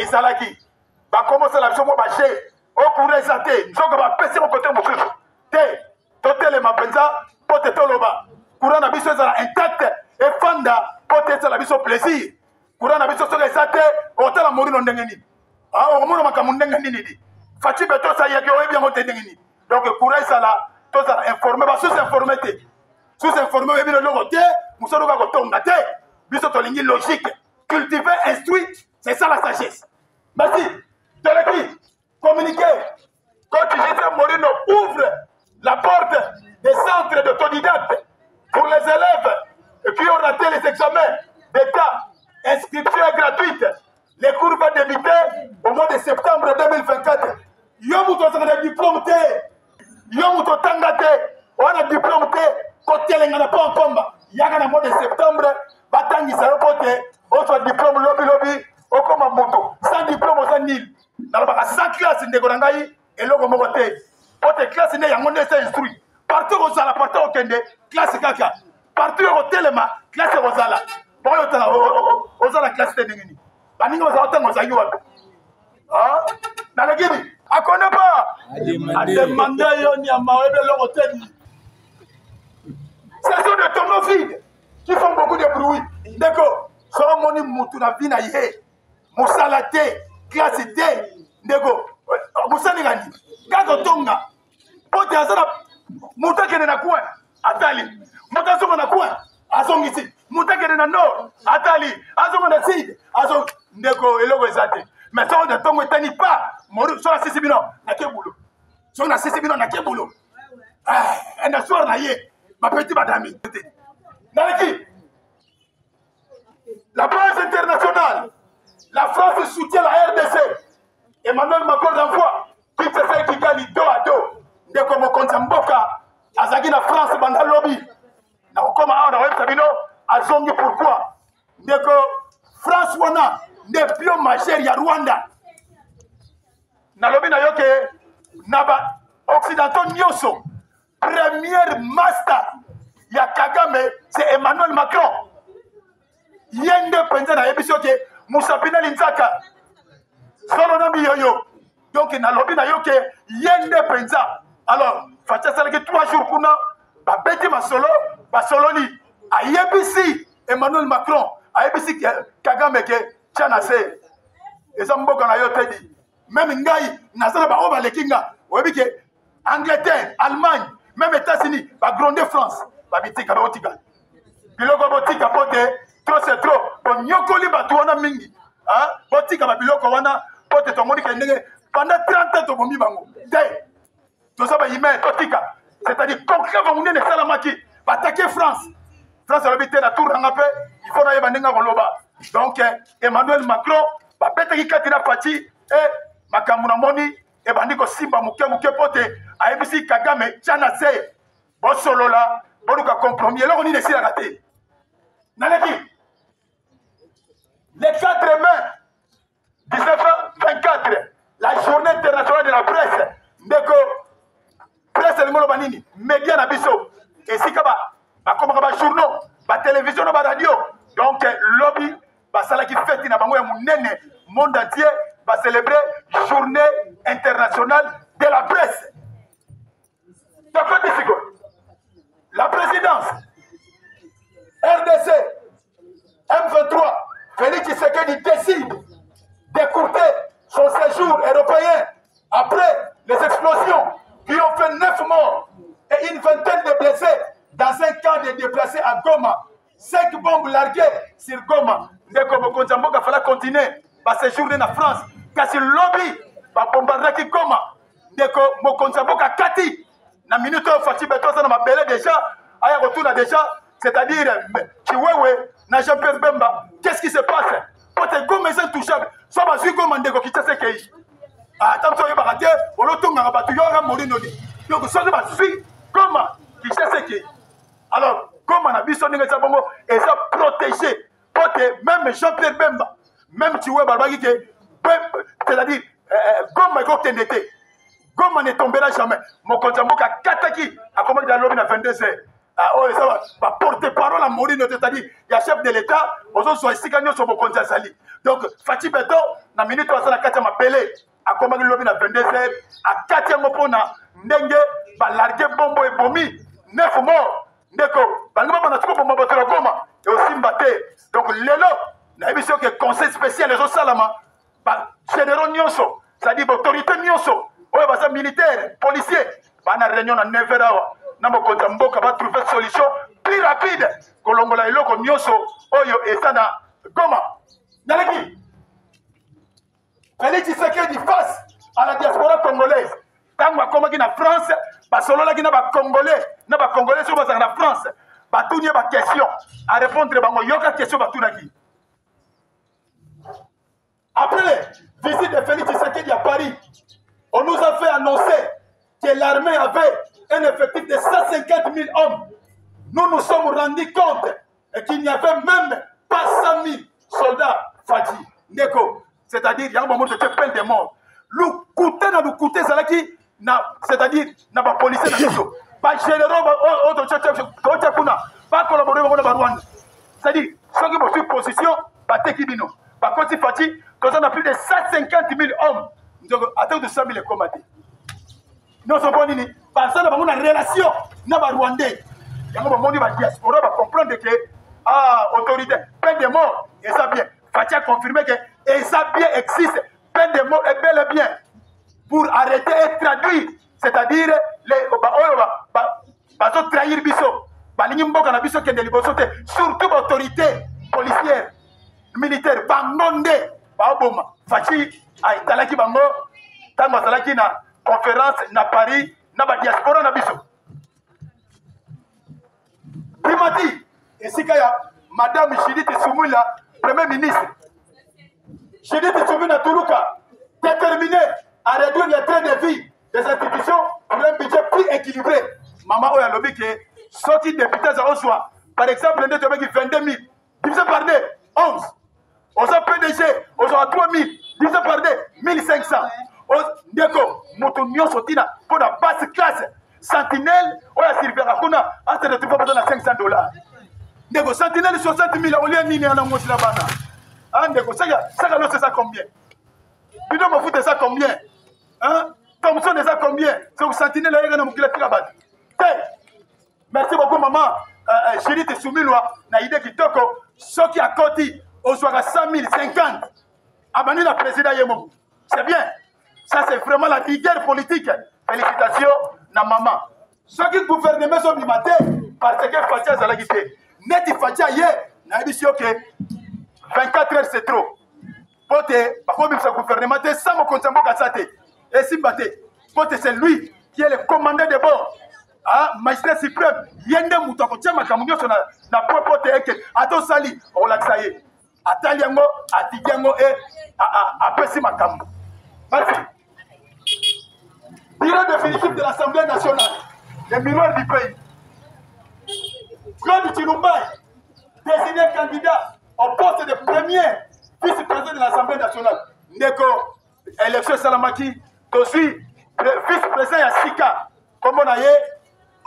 ezalaki bakosala biso mo baje okura eza te nzoka bapesi mo kote mosusu te totelema mpenza mpo te toloba courant na biso ezala intact efanda mpo te esala biso plaisir courant na biso soki eza te okotala molino ndenge nini okomona makambo ndenge nini di faci be tosayaki oyebi yango te ndenge nini donc courant ezala tozala informé basous informé te sous informé oyebi leloko te mosolo oka kotonga te biso tolingi logique cultiver instruit c'est ça la sagesse merci Teleki communiquer coach Gisèle Morino ouvre la porte des centres d'autodidacte pour les élèves qui ont raté les examens d'État. Inscription est gratuite. Les cours vont débuter au mois de septembre 2024. Yomuto a diplôme T. Yomuto Tangate. On a diplôme T. Côté l'engana pas en combat. Yaga au mois de septembre. Batangi sa côté. On soit diplôme lobby. Au combat moto. Sans diplôme, sans nil. Dans le 100 classes de Gorangaï. Et l'autre moté. Côté classe n'est y'a mon essai instruit. Partout au Zala, partout au Kende. Classe Kaka. Partout au Telema. Classe au Zala. Bon, au Zala classe de Ningini. Baningo Zala, on s'aille. Ah, dans le Guinée. À connaît pas. À demander, on y a marre de l'hôtel. Ce sont des tournophiles qui font beaucoup de bruit. D'accord. Soit mon moutouna vina yé. Moussalate. Classe D. D'accord. Moussanigani. Gago Tonga. Pote azana. Mouta kene na coin. Atali. Mouta songa na coin. Azong ici. Mouta kene na nord. Atali. Azong na sud. Azong. Ndeko eloko ezate. Mais ça on ne tombe tani pas. Moru so na sisi bino na kebulo. So na sisi bino na kebulo. Ah, un soir na yé. Ma petite madame. Naleki. La presse internationale. La France soutient la RDC. Emmanuel Macron d'envoi. Qui se fait qui gagne dos à dos. Dès que mon compte Mboka, Azagi na France, banda lobby. Na comme on a sabino, Azongi pourquoi? Dès que France wana, ne plus majeur ya Rwanda. Na lobby na yoke, naba occidentaux nyoso. Premier master ya Kagame, c'est Emmanuel Macron. Yende penza na ebisoke, Moussapina Linzaka. Solo na biyoyo. Donc, na lobby na yoke, yende penza. Alors, Fatia Salaki 3 jours kuna, ba beti ma solo, ba solo ni. A yebisi Emmanuel Macron, a yebisi Kagame ke tchana se. Eza mboka na yote di. Même ngai, nasala ba oba lekinga. Oyebi ke Angleterre, Allemagne, même États-Unis, ba gronder France, ba bitika ba otika. Biloko botika pote, trop c'est trop. Bon nyokoli ba tuwana mingi. Hein? Botika ba biloko wana, pote tomoni ke ndenge. Pendant 30 ans, tu as mis bango. Tout ça, c'est-à-dire, concrètement, on est dans Salamaki, va attaquer France. France a l'habitude de tout rangapé, il faut aller à Goloba. Donc, Emmanuel Macron, va péter Katina Fati, et Makamuna Moni, et Bandiko Simba Mouké Pote, a ABC Kagame, Tchanase, Bossolola, Boruka compromis, et là on est ici à rater. Nanaki, les 4 mai 1924, la journée internationale de la presse, ndeko presse le banini, média na biso, et si kaba, comme kaba journaux, ba télévision ba radio, donc lobby, ba sala qui fête na bango ya munene, monde entier va célébrer journée internationale de la presse. La présidence, RDC, M23, Félix Tshisekedi décide d'écourter son séjour européen après les explosions qui ont fait 9 morts et une vingtaine de blessés dans un camp de déplacés à Goma. 5 bombes larguées sur Goma. Dès que Mokonzambo a fallu continuer par séjourner en France, car sur le lobby, par bombarder Goma. Dès que Mokonzambo a kati, na minute où Fatih Beto ça m'a belé déjà, à retour déjà, c'est-à-dire Chiwewe, na Jean-Pierre Bemba, qu'est-ce qui se passe? Quand Goma est intouchable, ça va suivre Goma Ndeko qui t'a séqué. Ah, tant que tu as baraté, on le tourne à battu, il y aura mourir nos dés. Donc, ça va suivre Goma qui t'a séqué. Alors, Goma n'a pas besoin de ça, et ça protégé. Même Jean-Pierre Bemba, même Chiwewe Barbagi, c'est-à-dire Goma est côté d'été. Goma ne tombera jamais. Mon Konzamboka Kataki a commandé dans l'homme à 22 heures. Oh, ça va porter parole à mourir, c'est-à-dire, il y a chef de l'État, aux autres sont ici gagnés sur mon Konzazali. Donc, Fatih Beto, na minute oyo aza na kati ya mabele akomaki lobi na 22h akati yango mpona ndenge balarge bombo ebomi 9 mort ndeko balingi babanda siko bomba bato ya Goma eosimba te. Donc lelo nayebi soki conseil spécial ezosalama bagénéraux nyonso c'est-à-dire baautorité nyonso oyo baza militaire policier bana réunion na 9h awa na mokonzi ya mboka batrouve solution plus rapide kolongola eloko nyonso oyo eza na Goma. Naleki Félix Tshisekedi face à la diaspora congolaise ntango akomaki na France basololaki na bacongolais soki bazalaka na France batuni ye baquestion arépondre bango yoka question batunaki. Après visite de Félix Tshisekedi à Paris, on nous a fait annoncer que l'armée avait un effectif de 150 000 hommes. Nous nous sommes rendus compte qu'il n'y avait même pas 100 000 soldats fatigués. C'est-à-dire, il y a un moment de peine de mort. Nous coûter, c'est-à-dire, n'a pas policier, pas généraux, pas collaborer avec le Rwanda. C'est-à-dire, ceux qui vont sur position, pas Tekibino. Par contre, il fatigue, quand on a plus de 150 000 hommes, donc attends de 100 000 combattus. Nous sommes venus, parce que nous avons une relation, nous avons Rwandais. Nous avons dit la diaspora va comprendre que, autorité, peine de mort, et ça bien. Fatih a confirmé que, et ça bien existe, peine de mort est bel et bien, pour arrêter et traduire, c'est-à-dire, les trahir Bisso, surtout l'autorité policière, militaire, Bangonde, Baoboma, Fatih a étalaki Bango, tant que na conférence na Paris, na diaspora na Bisso. Primati, et si Madame Judith Soumula, Premier ministre, Judith Soumula Toulouka, déterminée à réduire les trains de vie des institutions pour un budget plus équilibré. Maman Oya Lobi qui est sorti député à Oswa, par exemple, il y a 22 000, divisé par 2, 11. Aux PDG, aux 3 000, divisé par 2, 1500. Ndeko, Moutounion Sotina, pour la basse classe, Sentinelle, Oya Silvera Kuna, à se retrouver besoin de $500. Ndeko, Sentinelle 60 000, au lieu de Nini en Amos Labana. Ndeko, ça c'est ça combien? Bidon me fout ça combien? Hein? Thompson est ça combien? C'est au Sentinelle, il y a un moukilat qui la merci beaucoup, maman. Judith Soumilwa, na idée qui toko, ce qui a coté, au soir 100 000, 50. Abani la président Yemo. C'est bien. Ça, c'est vraiment la rigueur politique. Félicitations, na maman. Ce qui gouvernement sont bimaté, parce que Fatia Zalagité. Net Fatia hier, na dit que 24 heures c'est trop. Pote, par contre, ce gouvernement, sans mon compte, et Simbate. Pote, c'est lui qui est le commandant de bord. Magistrat suprême, Yende Moutako, tiens, ma camunio sur la propre teke, Ato Sali, on l'a saillé. Ataliango, Atigango et Apesi Makamu. Merci. Bureau définitif de l'Assemblée nationale, le miroir du pays. Claude Chilumbaï, désigné candidat au poste de premier vice-président de l'Assemblée nationale. Neko, élection Salamaki, aussi, vice-président Yassika, comme on a eu.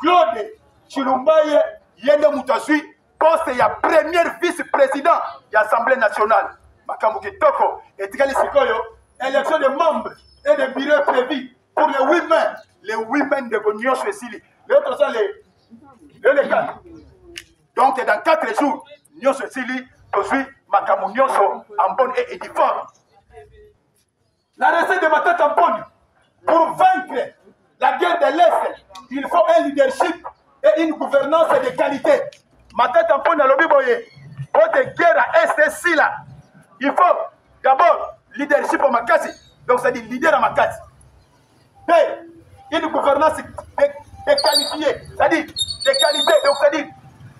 Claude Chilumbaye Yende Moutazui, poste ya premier vice-président de l'Assemblée nationale. Makamuki Toko, et Tigali Sikoyo, élection de membres et de bureaux prévus pour les 8 mains. Les 8 mains de Gognon Cécilie. Les autres sont les 4. Donc dans 4 jours, Nyon Cécilie, Tozui, Makamu Nyonso, Ambon et Ediforme. La recette de ma tête en bonne, pour vaincre la guerre de l'Est, il faut un leadership et une gouvernance de qualité. Ma tête en point dans le Biboye. Pour de guerre à Est et si là, il faut d'abord leadership à ma casse. Donc c'est dire leader à ma casse. Et une gouvernance de qualifiée. C'est-à-dire de qualité. Donc c'est dire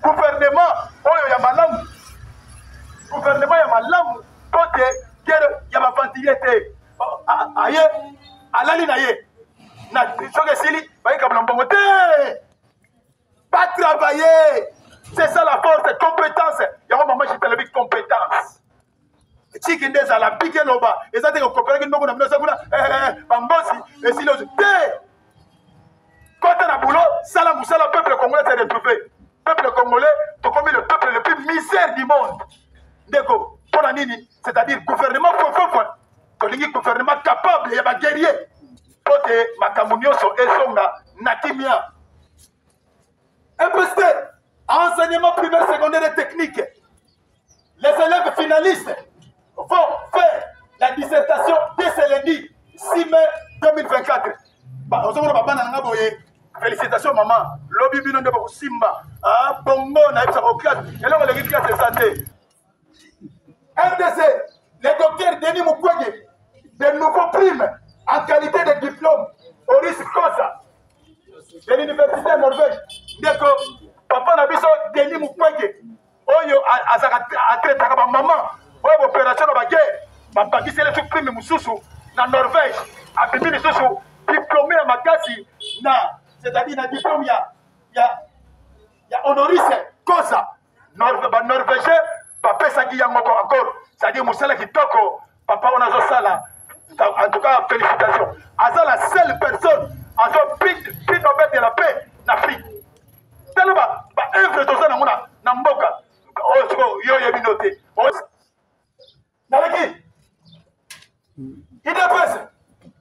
gouvernement, oh il y a ma langue. Gouvernement, il y a ma langue. Pour de guerre, il y a ma ventilité. Aïe, à la ligne aïe. Pas travailler. C'est ça la force, compétence. Il y a un moment où j'ai dit compétence. Si tu es à la pique là-bas, et ça te coopérer avec nous, on a besoin de Bambosi, et si l'autre. Quand tu as un boulot, ça la moussa, le peuple congolais s'est retrouvé. Le peuple congolais, tu as le peuple le plus misère du monde. D'accord. Pour la nini, c'est-à-dire gouvernement, gouvernement capable, il y a des guerriers. Pour que ma camunioso et songa nakimia. MPST, enseignement primaire, secondaire et technique. Les élèves finalistes vont faire la dissertation dès ce lundi 6 mai 2024. Félicitations maman. Lobby bino de Simba. Bongo na ipsa au classe. Et là on a classe de santé. MDC, le docteur Denis Mukwege, de nouveaux primes en qualité de diplôme au risque Kosa de l'université de Norvège. Deko papa na biso Denis Mukwege. Oyo a traité ma maman. Oyo opération de guerre. Papa qui c'est le prime mususu na Norvège. A bimi mususu diplômé à Makasi na c'est-à-dire na diplôme il y a honoris Kosa. Norvégien papa ça qui y a encore. C'est-à-dire Moussala qui toque papa on a sala. En tout cas, félicitations. Aza la seule personne à son prix Nobel de la paix en Afrique. Tellement œuvre de ça dans Mboka. Yo yebinoté. Naleki. IDPS,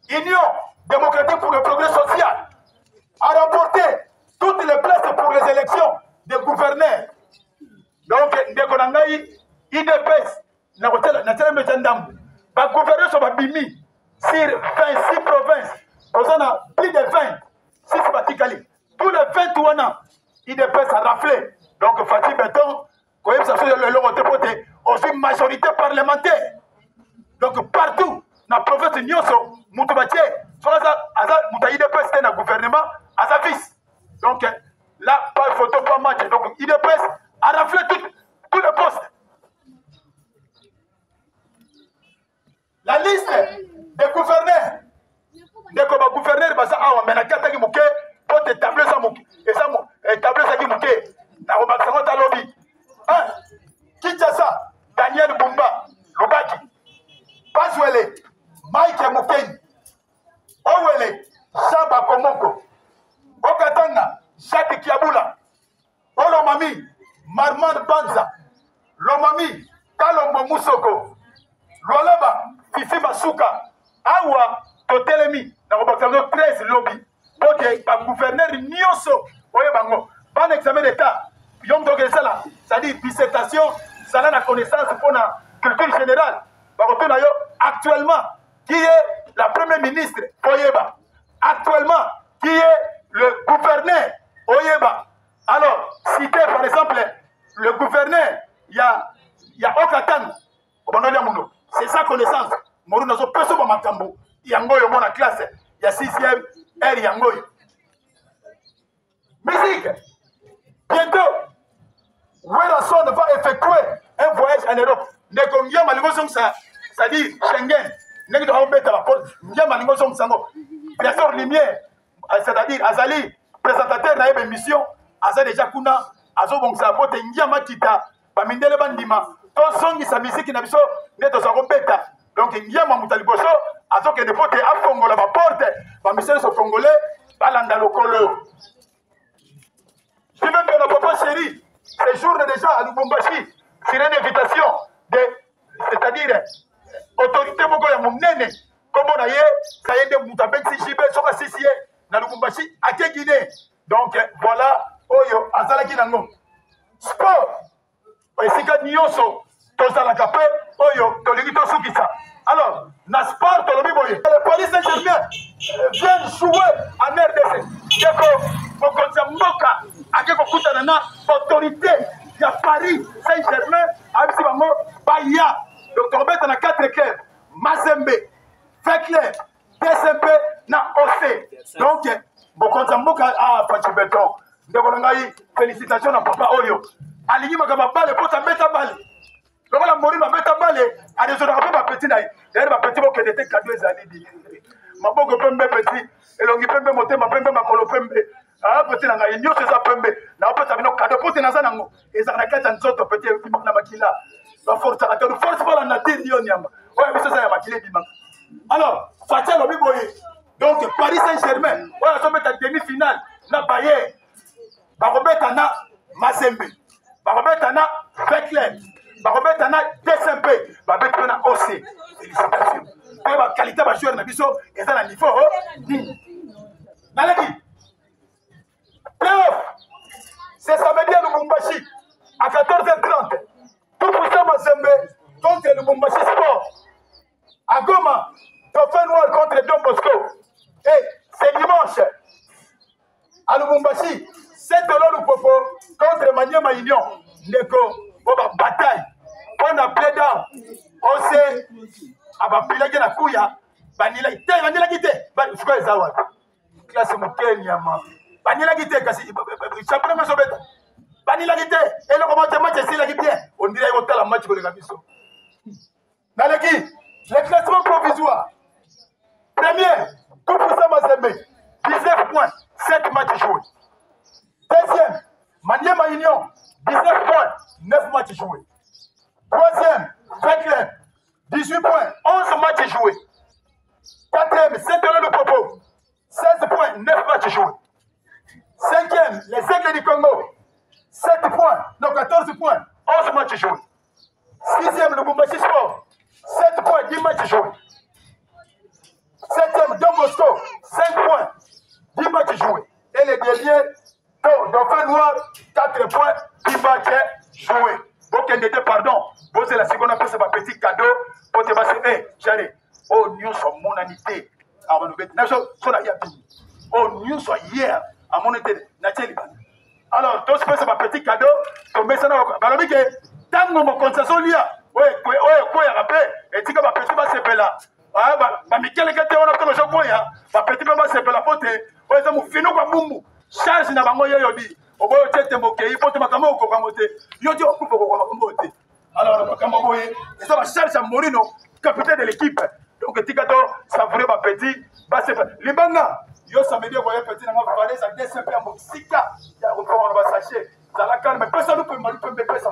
Union démocratique pour le progrès social, a remporté toutes les places pour les élections des gouverneurs. Donc, Ndekonangaï, IDPS, Natel Mejandam, va gouverner sur Babimi. Sur 26 provinces, on a plus de 20, 6 Batikali. Tous les 21 ans, il dépasse à rafler. Donc, Fatih Béton, quand il s'agit de l'Europe, aussi majorité parlementaire. Donc, partout, dans la province de Nyoso, Moutoubaché, il dépasse dans le gouvernement à sa fils. Donc, là, pas photo, pas match. Donc, il dépasse à rafler tous les postes. La liste des gouverneurs, des gouverneurs, parce que mais na kata ki muke, pour te tabler ça muke, et ça tabler ça ki muke, na robaxango ta lobby. Kinshasa, Daniel Bumba, Lobaki, Pazuele, Mike Mukeni, Owele, Samba Komoko, Okatanga, Jacques Kiabula, Olomami, Marman Banza, Lomami, Kalombo Musoko, Loleba, Fifi Masuka, Awa, Totelemi, na robaxango 13 lobby, pour que le gouverneur Nyoso, oye bango, pas d'examen d'état, yom donc ça c'est-à-dire dissertation, ça a la connaissance pour la culture générale. Actuellement, qui est la première ministre Oyeba? Actuellement, qui est le gouverneur Oyeba? Alors, citer par exemple le gouverneur, il y a Okatang, c'est sa connaissance. Moruno zo peso ba makambo, yangoyo mona classe, il y a 6e, R yangoyo. Musique. Bientôt, Werason va effectuer un voyage en Europe. Nekongia malingosong ça, c'est-à-dire Schengen. Nekito aobeta la porte. Ngia malingosong sango. Professeur Lumière, c'est-à-dire Azali, présentateur na ebe mission, Azali déjà kuna, azo bongsa porte ngia makita, ba mindele bandima. To songi sa musique na biso, neto sa robeta. Donc ngia mamutali boso, azo ke de porte a Congola ba porte, ba mission so congolais, balanda lokolo. Je veux que notre papa chéri séjourne déjà à Lubumbashi sur une invitation c'est-à-dire autorité moko ya monene comme on a eu ça y est de Moutabek Sijibe soka Sisie na Lubumbashi à Guinée. Donc voilà oyo azalaki nango sport esika nyonso tozalaka pe oyo tolingi tosukisa. Alors na sport tolobi boye le Paris Saint-Germain vient jouer en RDC deko mokonza mboka akeko kutana na autorité ya Paris Saint-Germain abisi bango baya Dr. Beta na 4 clubs Mazembe, Fekler, DSMP na OC. Donc mokonza mboka Fatih Béton ndeko ngai félicitations na papa oyo alingi makaba bale pota beta bale donc la mori ba beta bale a des autres ba petit na d'ailleurs ba petit bo kedete cadeau ezali di maboko pembe petit elongi pembe motema pembe makolo pembe petit na ngai nyoso eza pembe na pesa bino cadeau poti na za nango ezaka na kata nzoto petit na makila ba force à force pas la nature ndio nyamba ouais biso ça ya makile bimaka. Alors Fatia lobi boye donc Paris Saint-Germain ouais so mettre demi-finale na Bayern ba robeta na Mazembe ba robeta na Fekler ba robeta na DSMP ba betona OC. Félicitations. pour la qualité de joueur, et ça, le niveau. Playoff, c'est samedi à Lubumbashi, à 14h30. Tout pour ça, Mazembe contre le Lubumbashi Sport. À Goma, Dauphin Noir contre Don Bosco. Et c'est dimanche. À Lubumbashi, c'est Tolo Lupopo contre Maniema Union. Neko, pour la bataille. On a plaidé. On sait, à Bapilagi na Kouya, Banila Gite, Banila Zawa. Classe Moukeni, Banila Gite, champion de Sobeta. Banila Gite, et le comment match est là bien. On dirait qu'il y a un match pour les Gabiso. Naleki, le classement provisoire. Premier, tout pour ça, Mazembe, 19 points, 7 matchs joués. Deuxième, Maniema Union, 19 points, 9 matchs joués. Troisième, Veclen, 18 points, 11 matchs joués. Quatrième, Saint-Denis de Popo, 16 points, 9 matchs joués. Cinquième, les Aigles du Congo, 7 points, non 14 points, 11 matchs joués. Sixième, le Lubumbashi Sport, 7 points, 10 matchs joués. Septième, Don Bosco, 5 points, 10 matchs joués. Et les derniers, Dauphin Noir, 4 points, 10 matchs joués. Donc, pardon, posez la seconde après, c'est un petit cadeau pour te passer. Hé, j'allais. Oh, nous sommes mon amitié. Oh, nous sommes hier à mon été. Alors, tout ce que c'est un petit cadeau, tu mets ça dans le balobi que tant que mon concession lia, oui, rappelez, et tu vas petit va se là. Ah, bah, Michael est on a comme je vois, bah, petit va se la pote, oui, ça m'a fini comme boumou. Charge n'a pas moyen de dire. Au bout de cette moquée, il faut te mettre au cocomoté. Yo dit au cocomoté. Alors, le ça va charge à Morino, capitaine de l'équipe. Donc, Tikato, ça voulait ma petit, bah, c'est les banga. Yo, ça me dit, voyez, petit, on va parler, ça descend à Moxika. Il y a encore, on va s'acheter. Ça la calme, mais personne ne peut me faire ça.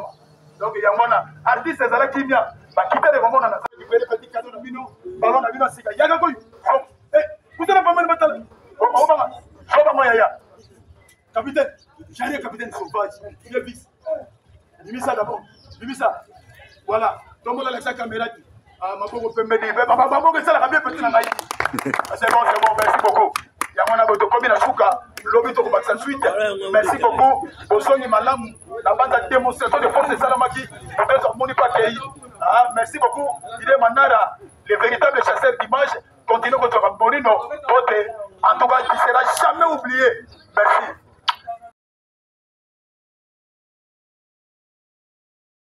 Donc, il y a un artiste, ça la qui vient. Bah, quitter les moments, on a récupéré petit cadeau de Mino, ballon de Mino, c'est qu'il y a un peu. Vous n'avez pas mal de bataille. Capitaine, j'arrive, capitaine sauvage. Il est vice. Dis ça d'abord. Dis ça. Voilà. Donc, on a la caméra. Ah, ma pauvre peut me dire. Maman, que ça la bien petit. C'est bon, merci beaucoup. Yamana Boto Kobi na Souka, Lobito Kobatsa suite. Merci beaucoup. Bosoni Malam, la bande de démonstration de force de Salamaki. Peut-être Moni Pakei. Ah, merci beaucoup. Il est Manara, le véritable chasseur d'images. Continuez votre Morino. En tout cas, il ne sera jamais oublié. Merci.